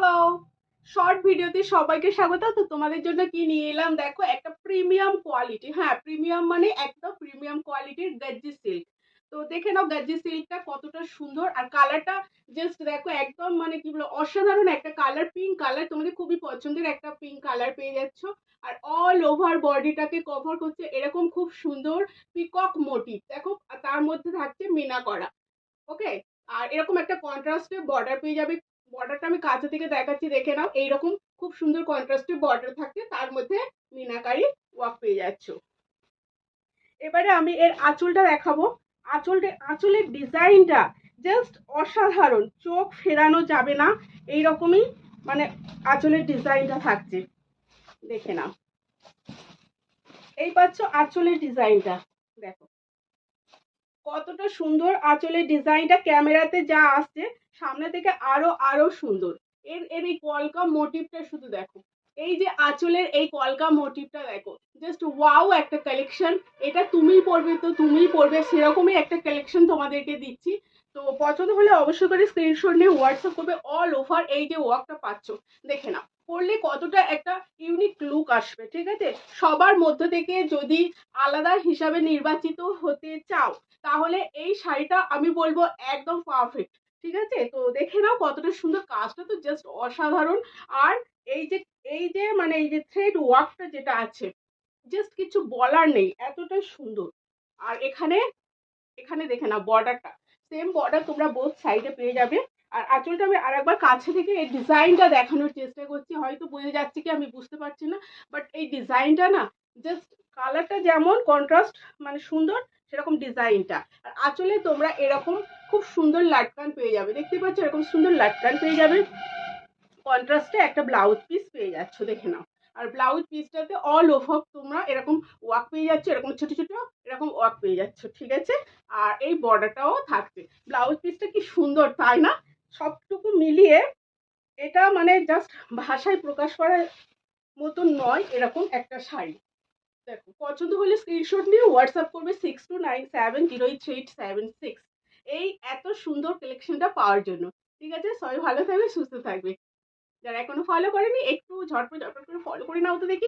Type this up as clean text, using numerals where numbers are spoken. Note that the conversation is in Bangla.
হ্যালো, শর্ট ভিডিওতে সবাইকে স্বাগত। তো তোমাদের জন্য কি নিয়ে এলাম দেখো, একটা প্রিমিয়াম কোয়ালিটি, হ্যাঁ প্রিমিয়াম মানে একদম প্রিমিয়াম কোয়ালিটির গজ্জি সিল্ক। তো দেখে নাও গজ্জি সিল্কটা কতটা সুন্দর, আর কালারটা জাস্ট দেখো একদম মানে কি বলবো, অসাধারণ একটা কালার, পিঙ্ক কালার, তোমাদের খুবই পছন্দের একটা পিঙ্ক কালার পেয়ে যাচ্ছ। আর অল ওভার বডিটাকে কভার করছে এরকম খুব সুন্দর পিকক মোটিভ দেখো, আর তার মধ্যে থাকছে মিনা করা। ওকে, আর এরকম একটা কন্ট্রাস্টে বর্ডার পেয়ে যাবে। বর্ডারটা আমি কাছে থেকে দেখাচ্ছি, দেখে নাও এইরকম খুব সুন্দর কন্ট্রাস্টে বর্ডার থাকছে, তার মধ্যে মিনাকারি ওয়ার্ক পেয়ে যাচ্ছ। এবারে আমি এর আঁচলটা দেখাবো। আঁচলের ডিজাইনটা জাস্ট অসাধারণ, চোখ ফেরানো যাবে না এইরকমই মানে আঁচলের ডিজাইনটা থাকছে, দেখে নাও। এই পাচ্ছ আঁচলের ডিজাইনটা, দেখো কতটা সুন্দর আঁচলের ডিজাইনটা, ক্যামেরাতে যা আসছে সামনে থেকে আরো আরো সুন্দর। এর এর এই কলকা মোটিভটা শুধু দেখো, এই যে আঁচলের এই কলকা মোটিভটা দেখো, জাস্ট ওয়াও একটা কালেকশন। এটা তুমিই পরবে তো তুমিই পরবে, সেরকমই একটা কালেকশন তোমাদেরকে দিচ্ছি। তো পছন্দ হলে অবশ্যই করে স্ক্রিনশট নিয়ে হোয়াটসঅ্যাপ করবে। অল ওভার এই যে ওয়ার্কটা পাচ্ছ, দেখে নাও পরলে কতটা একটা ইউনিক লুক আসবে। ঠিক আছে, সবার মধ্য থেকে যদি আলাদা হিসাবে নির্বাচিত হতে চাও তাহলে এই শাড়িটা আমি বলবো একদম পারফেক্ট। ঠিক আছে, তো দেখে নাও কতটা সুন্দর, কাজটা তো জাস্ট অসাধারণ। আর এই যে মানে এই যে থ্রেড ওয়ার্কটা যেটা আছে, জাস্ট কিছু বলার নেই, এতটাই সুন্দর। আর এখানে এখানে দেখে নাও বর্ডারটা, সেম বর্ডার তোমরা বোথ সাইডে পেয়ে যাবে। আর আঁচলটা আমি আরেকবার কাছে থেকে এই ডিজাইনটা দেখানোর চেষ্টা করছি, হয়তো বোঝা যাচ্ছে কি আমি বুঝতে পারছি না, বাট এই ডিজাইনটা না জাস্ট কালারটা যেমন কন্ট্রাস্ট মানে সুন্দর, সেরকম ডিজাইনটা। আর আঁচলে তোমরা এরকম খুব সুন্দর লাটকান পেয়ে যাবে, দেখতে পাচ্ছ এরকম সুন্দর লাটকান পেয়ে যাবে। কন্ট্রাস্টে একটা ব্লাউজ পিস পেয়ে যাচ্ছ, দেখে নাও। আর ব্লাউজ পিসটাতে অল ওভার তোমরা এরকম ওয়ার্ক পেয়ে যাচ্ছ, এরকম ছোট ছোট এরকম ওয়ার্ক পেয়ে যাচ্ছ। ঠিক আছে, আর এই বর্ডারটাও থাকছে। ব্লাউজ পিসটা কি সুন্দর তাই না? সবটুকু মিলিয়ে এটা মানে জাস্ট ভাষায় প্রকাশ করার মতন নয় এরকম একটা শাড়ি। দেখো পছন্দ হলে স্ক্রিনশট নিয়ে হোয়াটসঅ্যাপ করবে 6297083876, এই এত সুন্দর কালেকশনটা পাওয়ার জন্য। ঠিক আছে, সবাই ভালো থাকবে, সুস্থ থাকবে। যারা এখনো ফলো করেনি একটু ঝটপট ঝটপট করে ফলো করে নাও তো দেখি।